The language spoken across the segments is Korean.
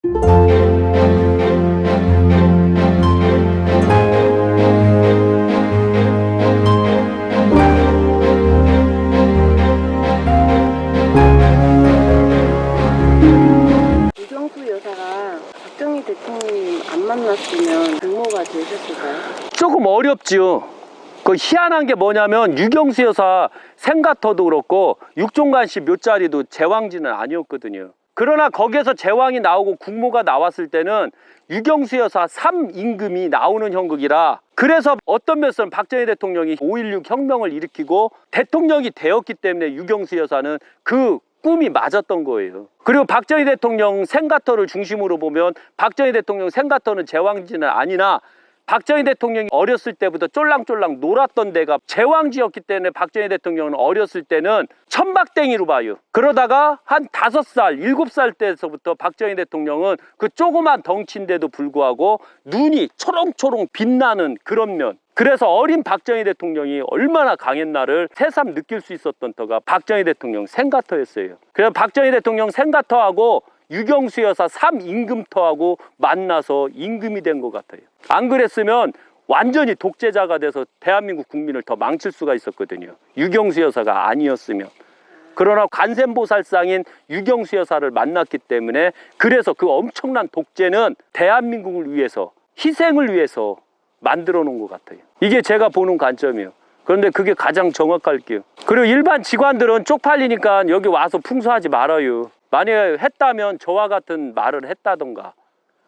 유경수 여사가 박정희 대통령 안 만났으면 국모가 되셨을까요? 조금 어렵지요. 그 희한한 게 뭐냐면 유경수 여사 생가터도 그렇고 육종간씨 묘자리도 제왕지는 아니었거든요. 그러나 거기에서 제왕이 나오고 국모가 나왔을 때는 유경수 여사 3임금이 나오는 형국이라, 그래서 어떤 면에서는 박정희 대통령이 5.16 혁명을 일으키고 대통령이 되었기 때문에 유경수 여사는 그 꿈이 맞았던 거예요. 그리고 박정희 대통령 생가터를 중심으로 보면 박정희 대통령 생가터는 제왕지는 아니나 박정희 대통령이 어렸을 때부터 쫄랑쫄랑 놀았던 데가 제왕지였기 때문에 박정희 대통령은 어렸을 때는 천박댕이로 봐요. 그러다가 한 5살, 7살 때서부터 박정희 대통령은 그 조그만 덩치인데도 불구하고 눈이 초롱초롱 빛나는 그런 면, 그래서 어린 박정희 대통령이 얼마나 강했나를 새삼 느낄 수 있었던 터가 박정희 대통령 생가터였어요. 그래서 박정희 대통령 생가터하고 유경수 여사 3임금터하고 만나서 임금이 된 것 같아요. 안 그랬으면 완전히 독재자가 돼서 대한민국 국민을 더 망칠 수가 있었거든요. 유경수 여사가 아니었으면. 그러나 관세음보살상인 유경수 여사를 만났기 때문에, 그래서 그 엄청난 독재는 대한민국을 위해서, 희생을 위해서 만들어 놓은 것 같아요. 이게 제가 보는 관점이에요. 그런데 그게 가장 정확할게요. 그리고 일반 직관들은 쪽팔리니까 여기 와서 풍수하지 말아요. 만약에 했다면 저와 같은 말을 했다던가.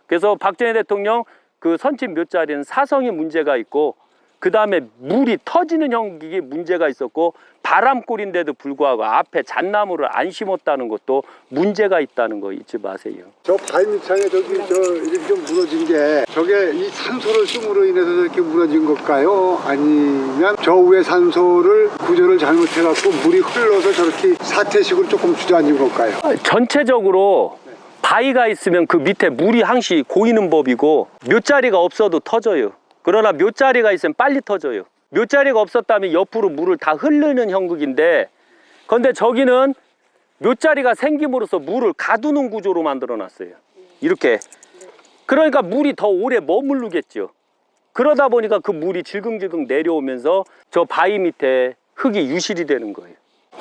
그래서 박정희 대통령 그 선집 묘자리는 사성이 문제가 있고, 그 다음에 물이 터지는 형국이 문제가 있었고, 바람골인데도 불구하고 앞에 잣나무를 안 심었다는 것도 문제가 있다는 거 잊지 마세요. 저 바위 밑창에 저기 이렇게 좀 무너진 게, 저게 이 산소를 씀으로 인해서 저렇게 무너진 걸까요? 아니면 저 위에 산소를 구조를 잘못해 갖고 물이 흘러서 저렇게 사태식으로 조금 주저앉은 걸까요? 전체적으로 바위가 있으면 그 밑에 물이 항시 고이는 법이고, 묘자리가 없어도 터져요. 그러나 묘자리가 있으면 빨리 터져요. 묘자리가 없었다면 옆으로 물을 다 흐르는 형국인데, 그런데 저기는 묘자리가 생김으로써 물을 가두는 구조로 만들어 놨어요. 이렇게. 그러니까 물이 더 오래 머무르겠죠. 그러다 보니까 그 물이 질겅질겅 내려오면서 저 바위 밑에 흙이 유실이 되는 거예요.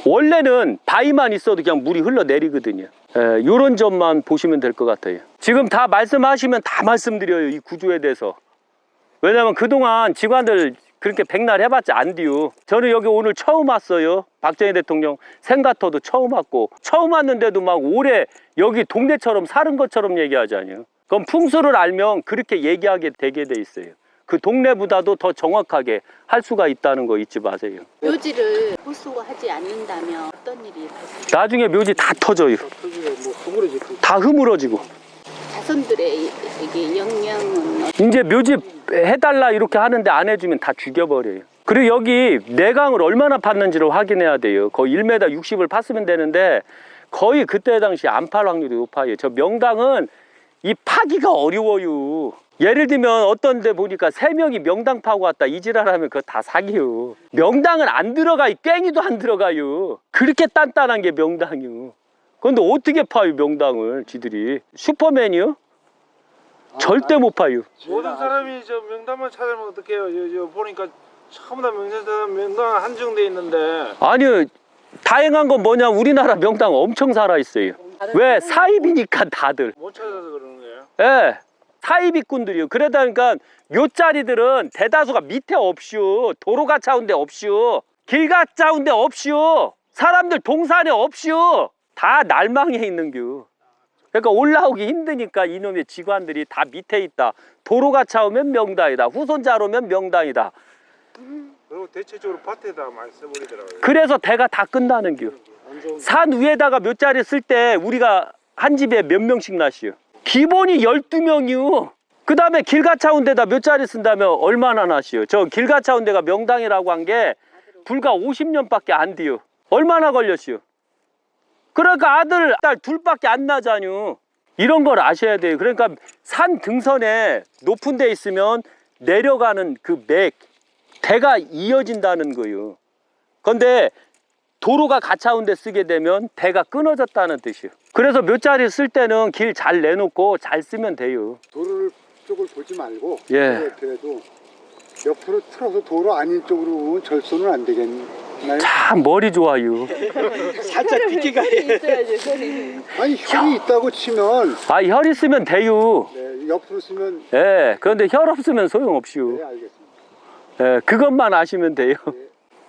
원래는 바위만 있어도 그냥 물이 흘러내리거든요. 이런 점만 보시면 될 것 같아요. 지금 다 말씀하시면 다 말씀드려요, 이 구조에 대해서. 왜냐면 그동안 직관들 그렇게 백날 해봤자 안 돼요. 저는 여기 오늘 처음 왔어요. 박정희 대통령 생가터도 처음 왔고, 처음 왔는데도 막 오래 여기 동네처럼 사는 것처럼 얘기하잖아요. 그럼 풍수를 알면 그렇게 얘기하게 되게 돼 있어요. 그 동네보다도 더 정확하게 할 수가 있다는 거 잊지 마세요. 묘지를 보수하지 않는다면 어떤 일이 발생? 나중에 묘지 다 터져요. 다 흐물어지고. 자손들의 이게 영향은 이제 묘지 해달라 이렇게 하는데 안 해주면 다 죽여버려요. 그리고 여기 내강을 얼마나 팠는지를 확인해야 돼요. 거의 1m 60을 팠으면 되는데 거의 그때 당시 안 팔 확률이 높아요. 저 명당은 이 파기가 어려워요. 예를 들면 어떤 데 보니까 3명이 명당 파고 왔다 이 지랄하면 그거 다 사기요. 명당은 안 들어가요. 꽹이도 안 들어가요. 그렇게 단단한 게 명당이요. 그런데 어떻게 파요 명당을 지들이. 슈퍼맨이요? 절대 못 파요. 모든 사람이 저 명당만 찾으면 어떡해요. 저 보니까 전부 다 명당 한정돼 있는데. 아니요, 다행한 건 뭐냐, 우리나라 명당 엄청 살아있어요. 왜? 사입이니까 다들. 못 찾아서 그러는 거예요? 예, 사입이꾼들이요. 그러다 보니까 묘자리들은 대다수가 밑에 없슈. 도로가 차운데 없슈. 길가 차운데 없슈. 사람들 동산에 없슈. 다 날망에 있는겨. 그러니까 올라오기 힘드니까 이놈의 직관들이 다 밑에 있다. 도로가 차오면 명당이다. 후손자로 오면 명당이다. 그리고 대체적으로 밭에다 많이 써버리더라고요. 그래서 대가 다 끝나는 겨. 산 위에다가 묘자리 쓸 때 우리가 한 집에 몇 명씩 나시오? 기본이 12명이요. 그 다음에 길가차운 데다 묘자리 쓴다면 얼마나 나시오? 저 길가차운 데가 명당이라고 한 게 불과 50년밖에 안 돼요. 얼마나 걸렸시오? 그러니까 아들, 딸 둘밖에 안 나잖요. 이런 걸 아셔야 돼요. 그러니까 산 등선에 높은 데 있으면 내려가는 그 맥, 대가 이어진다는 거예요. 그런데 도로가 가차운 데 쓰게 되면 대가 끊어졌다는 뜻이에요. 그래서 묘자리 쓸 때는 길 잘 내놓고 잘 쓰면 돼요. 도로를 쪽을 보지 말고 예. 그래도 옆으로 틀어서 도로 아닌 쪽으로 보면 절소는 안 되겠나요? 참 머리 좋아요. 살짝 비키가 있어야지 소리. 아니 혈이 있다고 치면 아, 혈 있으면 돼요. 네, 옆으로 쓰면 예, 그런데 혈 없으면 소용없이요. 네 알겠습니다. 예, 그것만 아시면 돼요.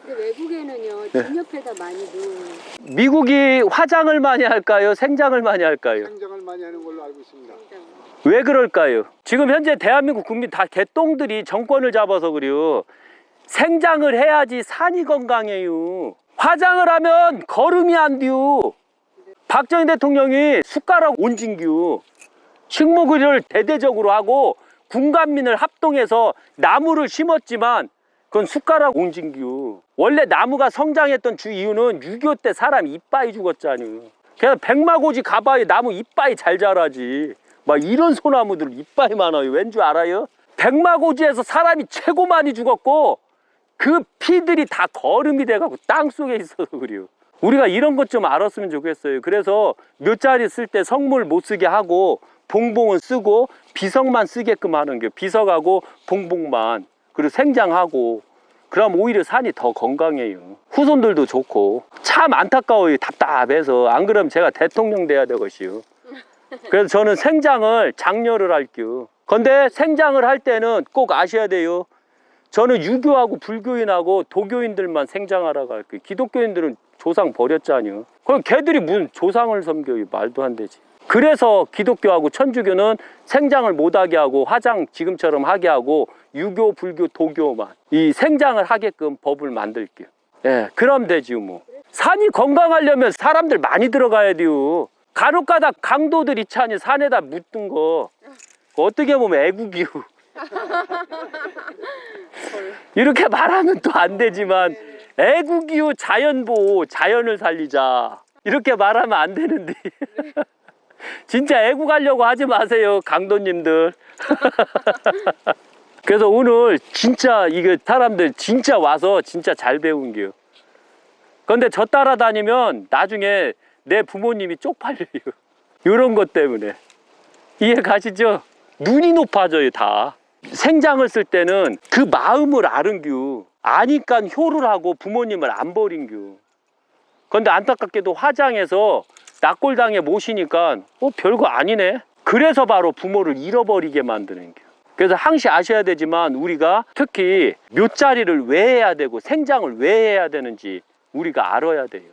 근데 외국에는요, 집 옆에다 많이 놓은 미국이 화장을 많이 할까요? 생장을 많이 할까요? 상장을 많이 하는 걸로 알고 있습니다. 왜 그럴까요? 지금 현재 대한민국 국민 다 개똥들이 정권을 잡아서 그래요. 생장을 해야지 산이 건강해요. 화장을 하면 걸음이 안 돼요. 박정희 대통령이 숟가락 온진규 식목의료를 대대적으로 하고 군간민을 합동해서 나무를 심었지만 그건 숟가락 온진규. 원래 나무가 성장했던 주 이유는 6.25 때 사람 이빠이 죽었잖아요. 그래서 백마고지 가봐야 나무 이빠이 잘 자라지. 막 이런 소나무들 이빠이 많아요. 왠 줄 알아요? 백마고지에서 사람이 최고 많이 죽었고 그 피들이 다 거름이 돼가지고 땅속에 있어서 그래요. 우리가 이런 것 좀 알았으면 좋겠어요. 그래서 묘자리 쓸 때 성물 못 쓰게 하고 봉봉은 쓰고 비석만 쓰게끔 하는 게 비석하고 봉봉만 그리고 생장하고 그럼 오히려 산이 더 건강해요. 후손들도 좋고 참 안타까워요. 답답해서 안 그러면 제가 대통령 돼야 되겠어요. 그래서 저는 생장을 장려를 할게요. 근데 생장을 할 때는 꼭 아셔야 돼요. 저는 유교하고 불교인하고 도교인들만 생장하라고 할게요. 기독교인들은 조상 버렸잖아요. 그럼 걔들이 무슨 조상을 섬겨요. 말도 안 되지. 그래서 기독교하고 천주교는 생장을 못하게 하고 화장 지금처럼 하게 하고 유교, 불교, 도교만 이 생장을 하게끔 법을 만들게요. 예, 그럼 되지요 뭐. 산이 건강하려면 사람들 많이 들어가야 돼요. 간혹가다 강도들 있잖니 산에다 묻던 거 어떻게 보면 애국이요. 이렇게 말하면 또 안 되지만 애국이요 자연보호 자연을 살리자 이렇게 말하면 안 되는데 진짜 애국하려고 하지 마세요 강도님들. 그래서 오늘 진짜 이거 사람들 진짜 와서 진짜 잘 배운 게요. 그런데 저 따라다니면 나중에 내 부모님이 쪽팔려요. 이런 것 때문에. 이해 가시죠? 눈이 높아져요 다. 생장을 쓸 때는 그 마음을 아른규. 아니까 효를 하고 부모님을 안 버린규. 그런데 안타깝게도 화장해서 낙골당에 모시니까 별거 아니네. 그래서 바로 부모를 잃어버리게 만드는 겨. 그래서 항시 아셔야 되지만 우리가 특히 묘자리를 왜 해야 되고 생장을 왜 해야 되는지 우리가 알아야 돼요.